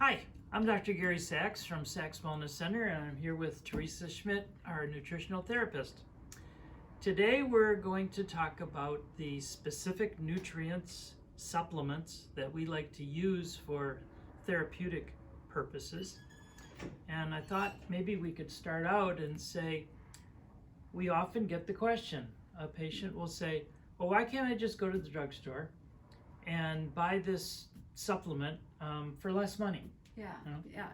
Hi, I'm Dr. Gary Sachs from Sachs Wellness Center, and I'm here with Theresa Schmidt, our nutritional therapist. Today we're going to talk about the specific nutrients, supplements that we like to use for therapeutic purposes. And I thought maybe we could start out and say, we often get the question, a patient will say, well, why can't I just go to the drugstore and buy this supplement for less money? Yeah,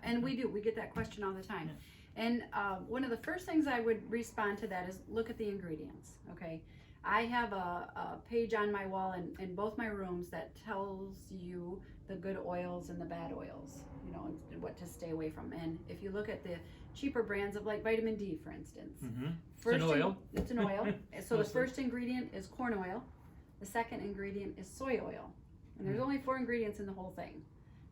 and we get that question all the time. Yeah. And one of the first things I would respond to that is look at the ingredients, okay? I have a page on my wall in both my rooms that tells you the good oils and the bad oils, you know, and what to stay away from. And if you look at the cheaper brands of like vitamin D, for instance, it's an oil. It's an oil. So the first ingredient is corn oil. The second ingredient is soy oil. And there's only 4 ingredients in the whole thing.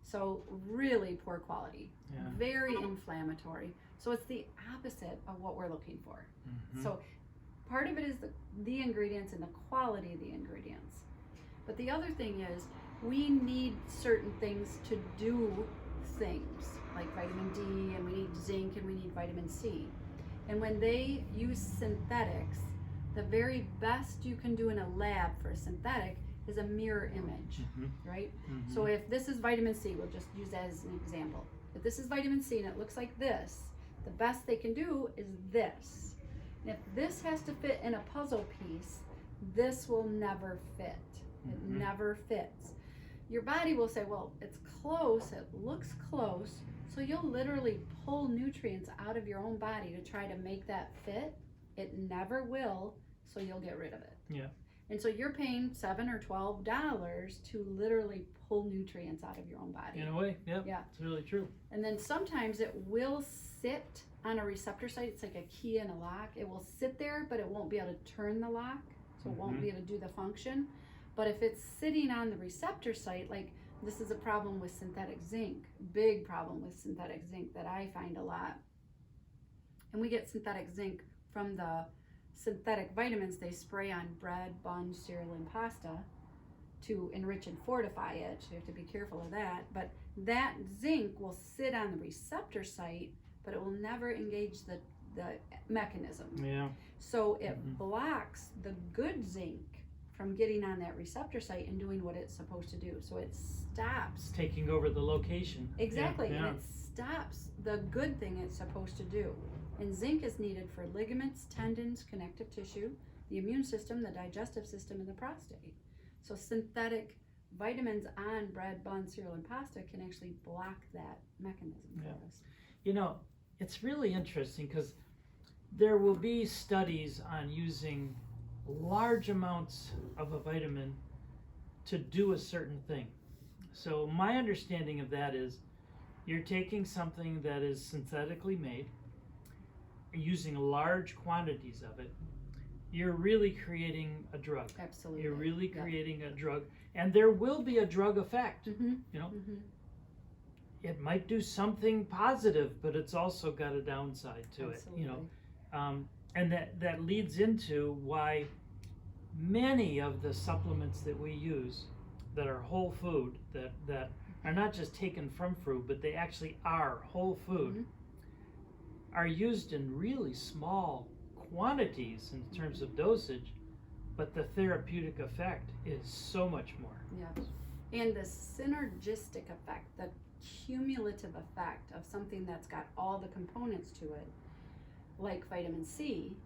So really poor quality, very inflammatory. So it's the opposite of what we're looking for. So part of it is the ingredients and the quality of the ingredients. But the other thing is we need certain things to do things like vitamin D, and we need zinc, and we need vitamin C. And when they use synthetics, the very best you can do in a lab for a synthetic is a mirror image, right? So if this is vitamin C, we'll just use that as an example. If this is vitamin C and it looks like this, the best they can do is this. And if this has to fit in a puzzle piece, this will never fit. It never fits. Your body will say, well, it's close, it looks close, so you'll literally pull nutrients out of your own body to try to make that fit. It never will, so you'll get rid of it. Yeah. And so you're paying $7 or $12 to literally pull nutrients out of your own body. In a way, yeah, it's really true. And then sometimes it will sit on a receptor site. It's like a key in a lock. It will sit there, but it won't be able to turn the lock, so it won't be able to do the function. But if it's sitting on the receptor site, like this is a problem with synthetic zinc, big problem with synthetic zinc that I find a lot. And we get synthetic zinc from the synthetic vitamins they spray on bread, buns, cereal, and pasta to enrich and fortify it. So you have to be careful of that. But that zinc will sit on the receptor site, but it will never engage the mechanism. Yeah. So it blocks the good zinc from getting on that receptor site and doing what it's supposed to do. So it stops taking over the location. Exactly. And it stops the good thing it's supposed to do. And zinc is needed for ligaments, tendons, connective tissue, the immune system, the digestive system, and the prostate. So synthetic vitamins on bread, buns, cereal, and pasta can actually block that mechanism for us. You know, it's really interesting because there will be studies on using large amounts of a vitamin to do a certain thing. So my understanding of that is you're taking something that is synthetically made, using large quantities of it, you're really creating a drug. Absolutely. You're really creating a drug, and there will be a drug effect. You know, it might do something positive, but it's also got a downside to it. You know, and that leads into why many of the supplements that we use that are whole food, that are not just taken from fruit, but they actually are whole food, are used in really small quantities in terms of dosage, but the therapeutic effect is so much more. Yeah. And the synergistic effect, the cumulative effect of something that's got all the components to it, like vitamin C,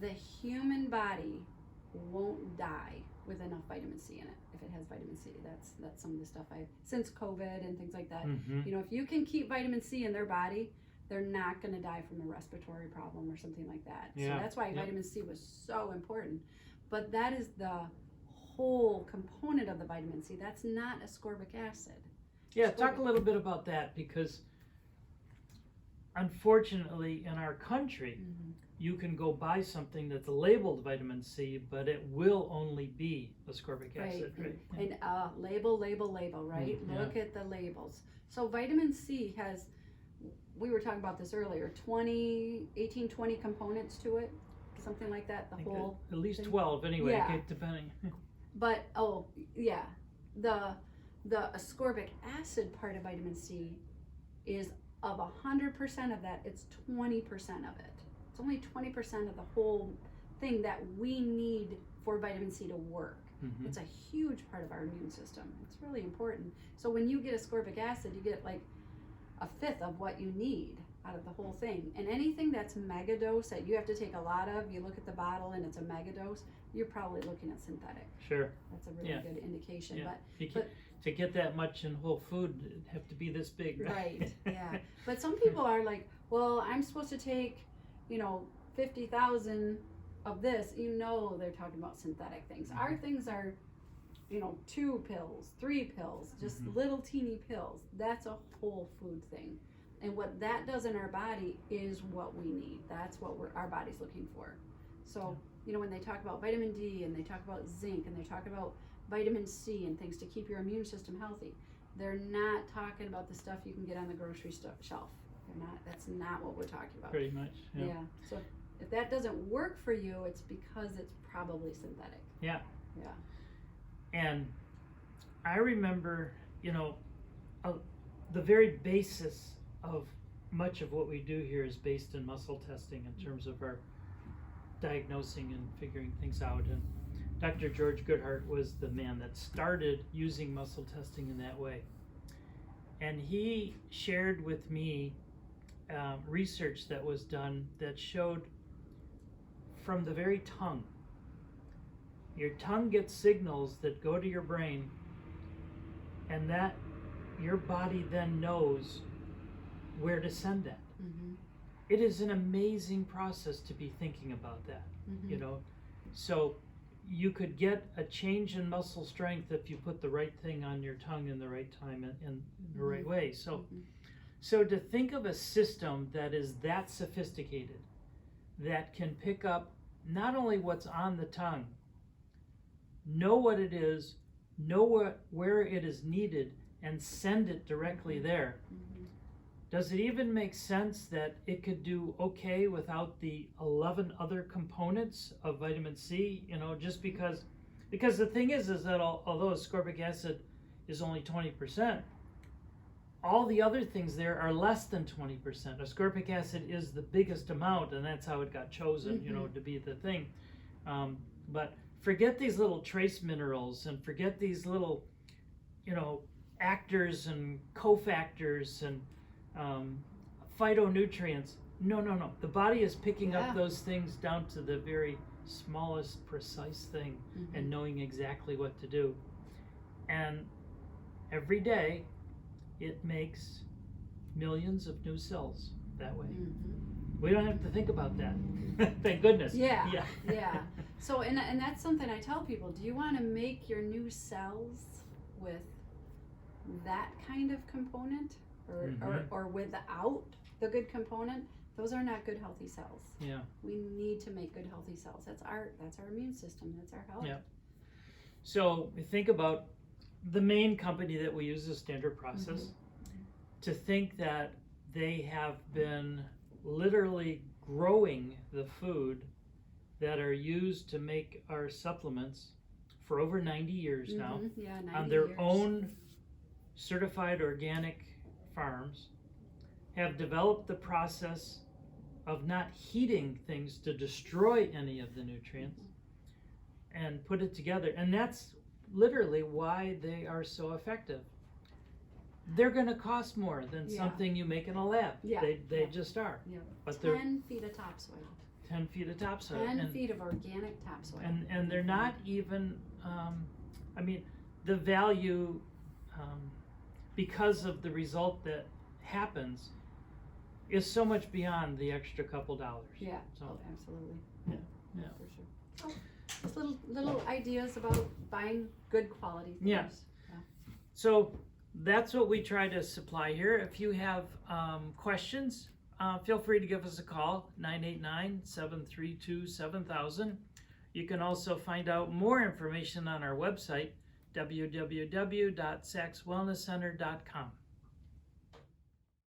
the human body won't die with enough vitamin C in it if it has vitamin C. That's some of the stuff since COVID and things like that. You know, if you can keep vitamin C in their body, they're not going to die from a respiratory problem or something like that. So that's why vitamin C was so important. But that is the whole component of the vitamin C. That's not ascorbic acid. Yeah, talk a little bit about that, because unfortunately in our country, you can go buy something that's labeled vitamin C, but it will only be ascorbic acid. Right. And label, right? Look at the labels. So vitamin C has, we were talking about this earlier, 20 components to it, something like that, the whole at least thing. 12 anyway, depending. But the the ascorbic acid part of vitamin C is of 100% of that, it's 20% of it. It's only 20% of the whole thing that we need for vitamin C to work. Mm-hmm. It's a huge part of our immune system. It's really important. So when you get ascorbic acid, you get like a fifth of what you need out of the whole thing. And anything that's megadose that you have to take a lot of, you look at the bottle and it's a megadose, you're probably looking at synthetic. Sure. That's a really good indication. Yeah. But to get that much in whole food, it'd have to be this big, right? Right, yeah. But some people are like, well, I'm supposed to take, 50,000 of this. They're talking about synthetic things. Mm-hmm. Our things are, 2 pills, 3 pills, just Mm-hmm. little teeny pills. That's a whole food thing. And what that does in our body is what we need. That's what our body's looking for. So, when they talk about vitamin D and they talk about zinc and they talk about vitamin C and things to keep your immune system healthy, they're not talking about the stuff you can get on the grocery shelf. That's not what we're talking about. Pretty much. Yeah. So if that doesn't work for you, it's because it's probably synthetic. Yeah. Yeah. And I remember, the very basis of much of what we do here is based in muscle testing in terms of our diagnosing and figuring things out. And Dr. George Goodhart was the man that started using muscle testing in that way. And he shared with me research that was done that showed from the very tongue. Your tongue gets signals that go to your brain, and that your body then knows where to send that. Mm-hmm. It is an amazing process to be thinking about that, Mm-hmm. So you could get a change in muscle strength if you put the right thing on your tongue in the right time and in the right way. So to think of a system that is that sophisticated, that can pick up not only what's on the tongue, know what it is, know where it is needed, and send it directly there. Mm-hmm. Does it even make sense that it could do okay without the 11 other components of vitamin C? Just because the thing is that although ascorbic acid is only 20%, all the other things there are less than 20%. Ascorbic acid is the biggest amount, and that's how it got chosen, to be the thing. But forget these little trace minerals, and forget these little, actors and cofactors and phytonutrients. No. The body is picking up those things down to the very smallest, precise thing, and knowing exactly what to do. And every day, it makes millions of new cells that way. We don't have to think about that. Thank goodness. Yeah. So, and that's something I tell people. Do you want to make your new cells with that kind of component, or without the good component? Those are not good, healthy cells. Yeah. We need to make good, healthy cells. That's our immune system. That's our health. Yeah. So think about the main company that we use as standard process. To think that they have been literally growing the food that are used to make our supplements for over 90 years now, 90 on their years. own certified organic farms, have developed the process of not heating things to destroy any of the nutrients, and put it together. And that's literally why they are so effective. They're going to cost more than something you make in a lab. They just are. Yeah. But they're 10 feet of topsoil. 10 feet of topsoil. 10 feet of organic topsoil. And they're not even, the value, because of the result that happens, is so much beyond the extra couple dollars. Yeah, So, absolutely. Yeah. For sure. Oh, just little ideas about buying good quality things. Yeah. So that's what we try to supply here. If you have questions, feel free to give us a call, 989-732-7000. You can also find out more information on our website, www.sacswellnesscenter.com.